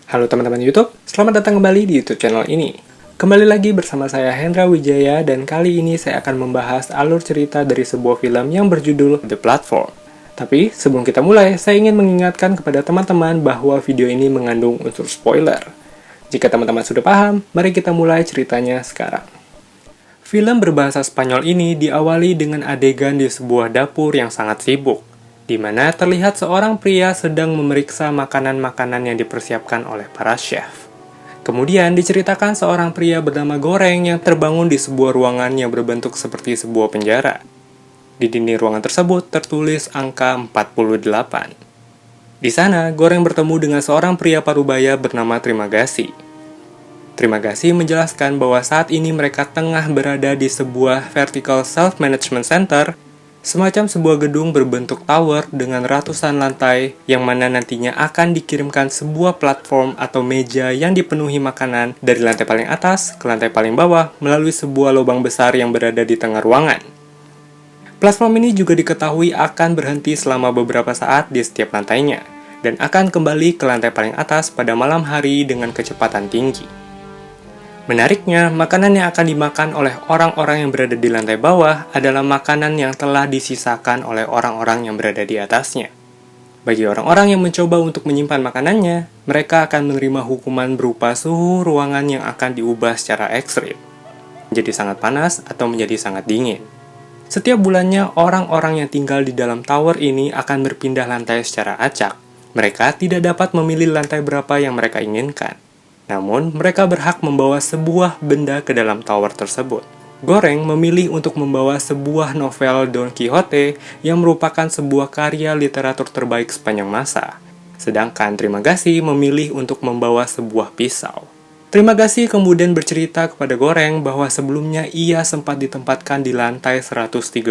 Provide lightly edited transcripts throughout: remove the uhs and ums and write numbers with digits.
Halo teman-teman YouTube, selamat datang kembali di YouTube channel ini. Kembali lagi bersama saya Hendra Wijaya dan kali ini saya akan membahas alur cerita dari sebuah film yang berjudul The Platform. Tapi sebelum kita mulai, saya ingin mengingatkan kepada teman-teman bahwa video ini mengandung unsur spoiler. Jika teman-teman sudah paham, mari kita mulai ceritanya sekarang. Film berbahasa Spanyol ini diawali dengan adegan di sebuah dapur yang sangat sibuk, di mana terlihat seorang pria sedang memeriksa makanan-makanan yang dipersiapkan oleh para chef. Kemudian diceritakan seorang pria bernama Goreng yang terbangun di sebuah ruangan yang berbentuk seperti sebuah penjara. Di dinding ruangan tersebut tertulis angka 48. Di sana, Goreng bertemu dengan seorang pria parubaya bernama Trimagasi. Trimagasi menjelaskan bahwa saat ini mereka tengah berada di sebuah vertical self-management center, semacam sebuah gedung berbentuk tower dengan ratusan lantai yang mana nantinya akan dikirimkan sebuah platform atau meja yang dipenuhi makanan dari lantai paling atas ke lantai paling bawah melalui sebuah lubang besar yang berada di tengah ruangan. Platform ini juga diketahui akan berhenti selama beberapa saat di setiap lantainya dan akan kembali ke lantai paling atas pada malam hari dengan kecepatan tinggi. Menariknya, makanan yang akan dimakan oleh orang-orang yang berada di lantai bawah adalah makanan yang telah disisakan oleh orang-orang yang berada di atasnya. Bagi orang-orang yang mencoba untuk menyimpan makanannya, mereka akan menerima hukuman berupa suhu ruangan yang akan diubah secara ekstrim, menjadi sangat panas atau menjadi sangat dingin. Setiap bulannya, orang-orang yang tinggal di dalam tower ini akan berpindah lantai secara acak. Mereka tidak dapat memilih lantai berapa yang mereka inginkan. Namun, mereka berhak membawa sebuah benda ke dalam tower tersebut. Goreng memilih untuk membawa sebuah novel Don Quixote yang merupakan sebuah karya literatur terbaik sepanjang masa. Sedangkan Trimagasi memilih untuk membawa sebuah pisau. Trimagasi kemudian bercerita kepada Goreng bahwa sebelumnya ia sempat ditempatkan di lantai 132,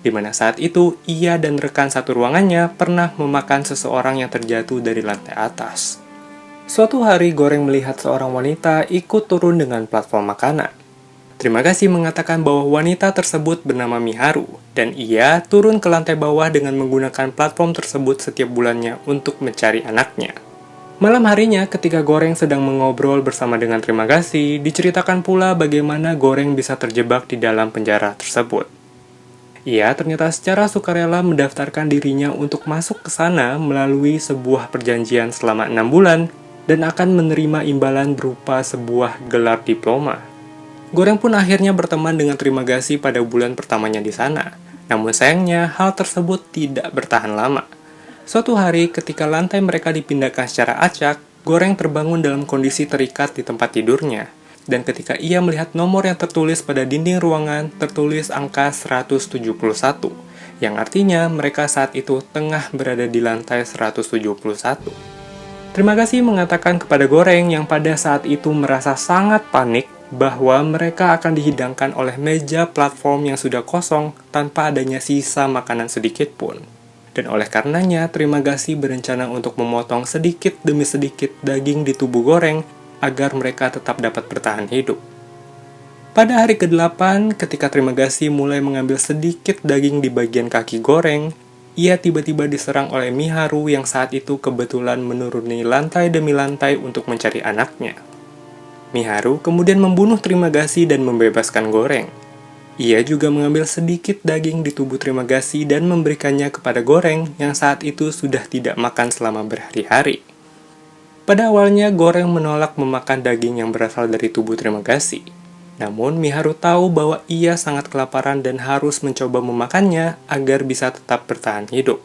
di mana saat itu ia dan rekan satu ruangannya pernah memakan seseorang yang terjatuh dari lantai atas. Suatu hari, Goreng melihat seorang wanita ikut turun dengan platform makanan. Trimagasi mengatakan bahwa wanita tersebut bernama Miharu, dan ia turun ke lantai bawah dengan menggunakan platform tersebut setiap bulannya untuk mencari anaknya. Malam harinya, ketika Goreng sedang mengobrol bersama dengan Trimagasi, diceritakan pula bagaimana Goreng bisa terjebak di dalam penjara tersebut. Ia ternyata secara sukarela mendaftarkan dirinya untuk masuk ke sana melalui sebuah perjanjian selama 6 bulan, dan akan menerima imbalan berupa sebuah gelar diploma. Goreng pun akhirnya berteman dengan Trimagasi pada bulan pertamanya di sana. Namun sayangnya, hal tersebut tidak bertahan lama. Suatu hari, ketika lantai mereka dipindahkan secara acak, Goreng terbangun dalam kondisi terikat di tempat tidurnya. Dan ketika ia melihat nomor yang tertulis pada dinding ruangan, tertulis angka 171, yang artinya mereka saat itu tengah berada di lantai 171. Trimagasi mengatakan kepada Goreng yang pada saat itu merasa sangat panik bahwa mereka akan dihidangkan oleh meja platform yang sudah kosong tanpa adanya sisa makanan sedikit pun. Dan oleh karenanya, Trimagasi berencana untuk memotong sedikit demi sedikit daging di tubuh Goreng agar mereka tetap dapat bertahan hidup. Pada hari ke-8, ketika Trimagasi mulai mengambil sedikit daging di bagian kaki Goreng, ia tiba-tiba diserang oleh Miharu yang saat itu kebetulan menuruni lantai demi lantai untuk mencari anaknya. Miharu kemudian membunuh Trimagasi dan membebaskan Goreng. Ia juga mengambil sedikit daging di tubuh Trimagasi dan memberikannya kepada Goreng yang saat itu sudah tidak makan selama berhari-hari. Pada awalnya, Goreng menolak memakan daging yang berasal dari tubuh Trimagasi. Namun, Miharu tahu bahwa ia sangat kelaparan dan harus mencoba memakannya agar bisa tetap bertahan hidup.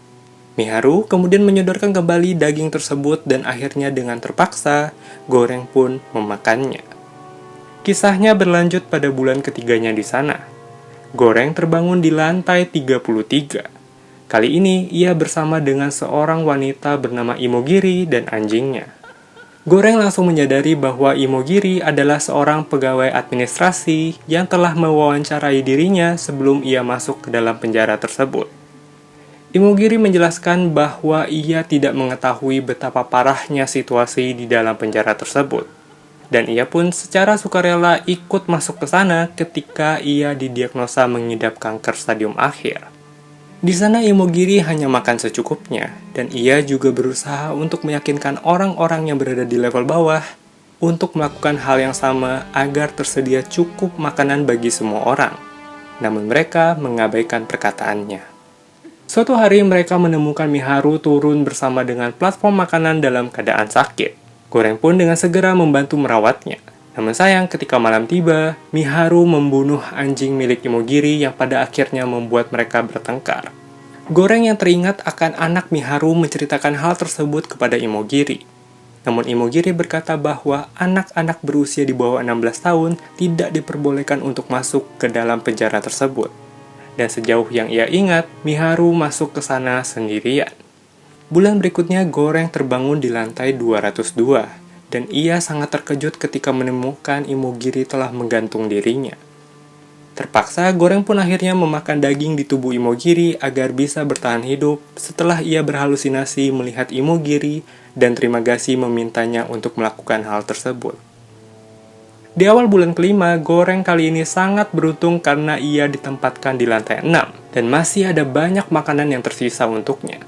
Miharu kemudian menyodorkan kembali daging tersebut dan akhirnya dengan terpaksa, Goreng pun memakannya. Kisahnya berlanjut pada bulan ketiganya di sana. Goreng terbangun di lantai 33. Kali ini, ia bersama dengan seorang wanita bernama Imogiri dan anjingnya. Goreng langsung menyadari bahwa Imogiri adalah seorang pegawai administrasi yang telah mewawancarai dirinya sebelum ia masuk ke dalam penjara tersebut. Imogiri menjelaskan bahwa ia tidak mengetahui betapa parahnya situasi di dalam penjara tersebut. Dan ia pun secara sukarela ikut masuk ke sana ketika ia didiagnosa mengidap kanker stadium akhir. Di sana Imogiri hanya makan secukupnya, dan ia juga berusaha untuk meyakinkan orang-orang yang berada di level bawah untuk melakukan hal yang sama agar tersedia cukup makanan bagi semua orang. Namun mereka mengabaikan perkataannya. Suatu hari mereka menemukan Miharu turun bersama dengan platform makanan dalam keadaan sakit. Goreng pun dengan segera membantu merawatnya. Namun sayang, ketika malam tiba, Miharu membunuh anjing milik Imogiri yang pada akhirnya membuat mereka bertengkar. Goreng yang teringat akan anak Miharu menceritakan hal tersebut kepada Imogiri. Namun Imogiri berkata bahwa anak-anak berusia di bawah 16 tahun tidak diperbolehkan untuk masuk ke dalam penjara tersebut. Dan sejauh yang ia ingat, Miharu masuk ke sana sendirian. Bulan berikutnya, Goreng terbangun di lantai 202, dan ia sangat terkejut ketika menemukan Imogiri telah menggantung dirinya. Terpaksa, Goreng pun akhirnya memakan daging di tubuh Imogiri agar bisa bertahan hidup setelah ia berhalusinasi melihat Imogiri dan Trimagasi memintanya untuk melakukan hal tersebut. Di awal bulan kelima, Goreng kali ini sangat beruntung karena ia ditempatkan di lantai 6 dan masih ada banyak makanan yang tersisa untuknya.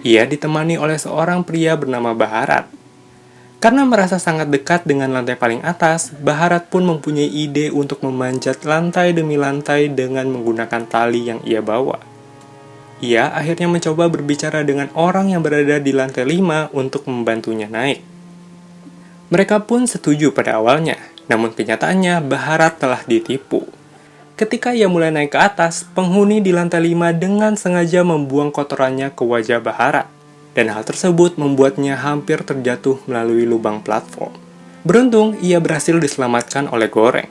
Ia ditemani oleh seorang pria bernama Baharat. Karena merasa sangat dekat dengan lantai paling atas, Baharat pun mempunyai ide untuk memanjat lantai demi lantai dengan menggunakan tali yang ia bawa. Ia akhirnya mencoba berbicara dengan orang yang berada di lantai 5 untuk membantunya naik. Mereka pun setuju pada awalnya, namun kenyataannya Baharat telah ditipu. Ketika ia mulai naik ke atas, penghuni di lantai 5 dengan sengaja membuang kotorannya ke wajah Baharat. Dan hal tersebut membuatnya hampir terjatuh melalui lubang platform. Beruntung, ia berhasil diselamatkan oleh Goreng.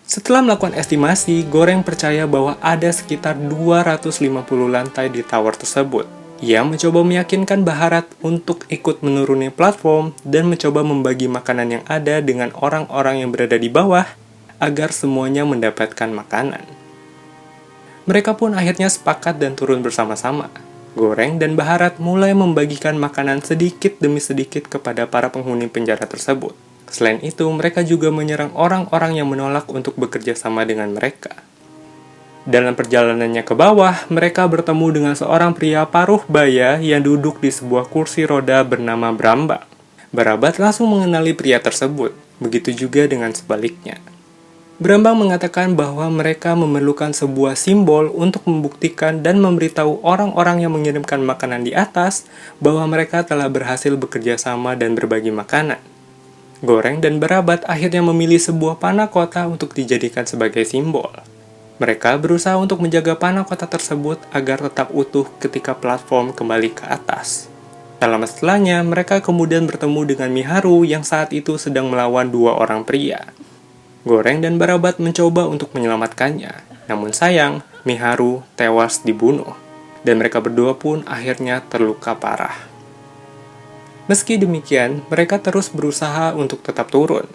Setelah melakukan estimasi, Goreng percaya bahwa ada sekitar 250 lantai di tower tersebut. Ia mencoba meyakinkan Baharat untuk ikut menuruni platform dan mencoba membagi makanan yang ada dengan orang-orang yang berada di bawah agar semuanya mendapatkan makanan. Mereka pun akhirnya sepakat dan turun bersama-sama. Goreng dan Baharat mulai membagikan makanan sedikit demi sedikit kepada para penghuni penjara tersebut. Selain itu, mereka juga menyerang orang-orang yang menolak untuk bekerja sama dengan mereka. Dalam perjalanannya ke bawah, mereka bertemu dengan seorang pria paruh baya yang duduk di sebuah kursi roda bernama Brambang. Barabat langsung mengenali pria tersebut, begitu juga dengan sebaliknya. Brambang mengatakan bahwa mereka memerlukan sebuah simbol untuk membuktikan dan memberitahu orang-orang yang mengirimkan makanan di atas bahwa mereka telah berhasil bekerja sama dan berbagi makanan. Goreng dan Barabat akhirnya memilih sebuah panah kota untuk dijadikan sebagai simbol. Mereka berusaha untuk menjaga panah kota tersebut agar tetap utuh ketika platform kembali ke atas. Tak lama setelahnya, mereka kemudian bertemu dengan Miharu yang saat itu sedang melawan dua orang pria. Goreng dan Barabat mencoba untuk menyelamatkannya, namun sayang, Miharu tewas dibunuh, dan mereka berdua pun akhirnya terluka parah. Meski demikian, mereka terus berusaha untuk tetap turun.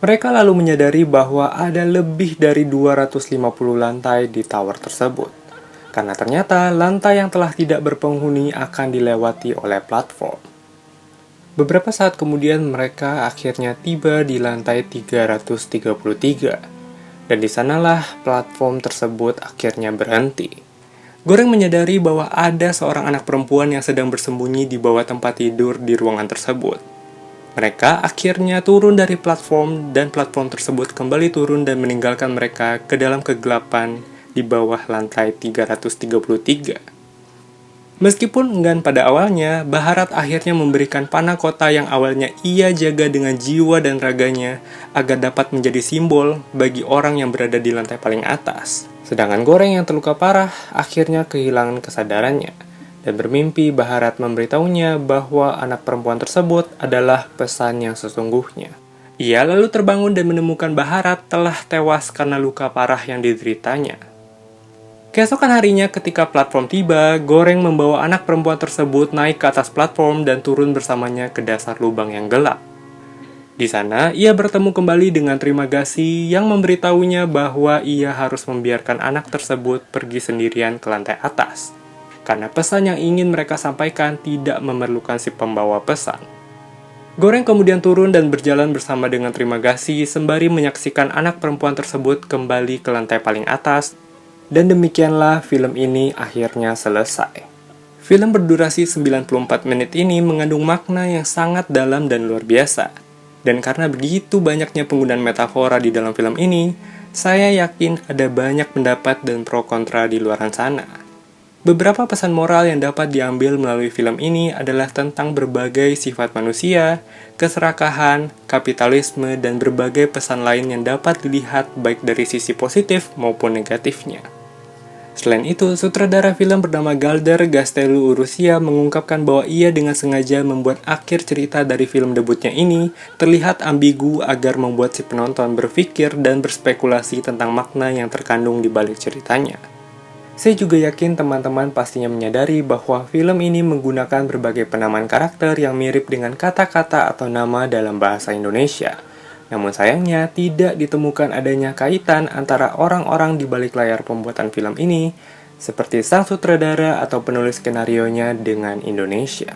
Mereka lalu menyadari bahwa ada lebih dari 250 lantai di tower tersebut, karena ternyata lantai yang telah tidak berpenghuni akan dilewati oleh platform. Beberapa saat kemudian mereka akhirnya tiba di lantai 333, dan di sanalah platform tersebut akhirnya berhenti. Goreng menyadari bahwa ada seorang anak perempuan yang sedang bersembunyi di bawah tempat tidur di ruangan tersebut. Mereka akhirnya turun dari platform, dan platform tersebut kembali turun dan meninggalkan mereka ke dalam kegelapan di bawah lantai 333. Meskipun enggan pada awalnya, Baharat akhirnya memberikan panah kota yang awalnya ia jaga dengan jiwa dan raganya agar dapat menjadi simbol bagi orang yang berada di lantai paling atas. Sedangkan Goreng yang terluka parah akhirnya kehilangan kesadarannya dan bermimpi Baharat memberitahunya bahwa anak perempuan tersebut adalah pesan yang sesungguhnya. Ia lalu terbangun dan menemukan Baharat telah tewas karena luka parah yang dideritanya. Keesokan harinya ketika platform tiba, Goreng membawa anak perempuan tersebut naik ke atas platform dan turun bersamanya ke dasar lubang yang gelap. Di sana, ia bertemu kembali dengan Trimagasi yang memberitahunya bahwa ia harus membiarkan anak tersebut pergi sendirian ke lantai atas, karena pesan yang ingin mereka sampaikan tidak memerlukan si pembawa pesan. Goreng kemudian turun dan berjalan bersama dengan Trimagasi sembari menyaksikan anak perempuan tersebut kembali ke lantai paling atas Dan demikianlah film ini akhirnya selesai. Film berdurasi 94 menit ini mengandung makna yang sangat dalam dan luar biasa. Dan karena begitu banyaknya penggunaan metafora di dalam film ini, saya yakin ada banyak pendapat dan pro kontra di luar sana. Beberapa pesan moral yang dapat diambil melalui film ini adalah tentang berbagai sifat manusia, keserakahan, kapitalisme, dan berbagai pesan lain yang dapat dilihat baik dari sisi positif maupun negatifnya. Selain itu, sutradara film bernama Galder Gastelu Urrutia mengungkapkan bahwa ia dengan sengaja membuat akhir cerita dari film debutnya ini terlihat ambigu agar membuat si penonton berpikir dan berspekulasi tentang makna yang terkandung di balik ceritanya. Saya juga yakin teman-teman pastinya menyadari bahwa film ini menggunakan berbagai penamaan karakter yang mirip dengan kata-kata atau nama dalam bahasa Indonesia. Namun sayangnya tidak ditemukan adanya kaitan antara orang-orang di balik layar pembuatan film ini, seperti sang sutradara atau penulis skenarionya dengan Indonesia.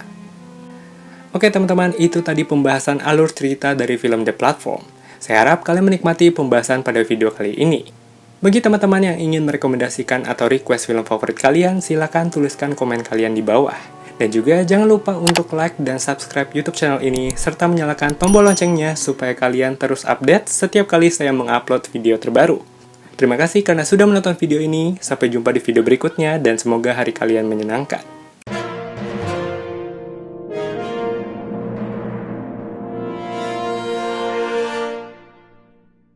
Oke teman-teman, itu tadi pembahasan alur cerita dari film The Platform. Saya harap kalian menikmati pembahasan pada video kali ini. Bagi teman-teman yang ingin merekomendasikan atau request film favorit kalian, silakan tuliskan komen kalian di bawah. Dan juga jangan lupa untuk like dan subscribe YouTube channel ini, serta menyalakan tombol loncengnya supaya kalian terus update setiap kali saya mengupload video terbaru. Terima kasih karena sudah menonton video ini, sampai jumpa di video berikutnya dan semoga hari kalian menyenangkan.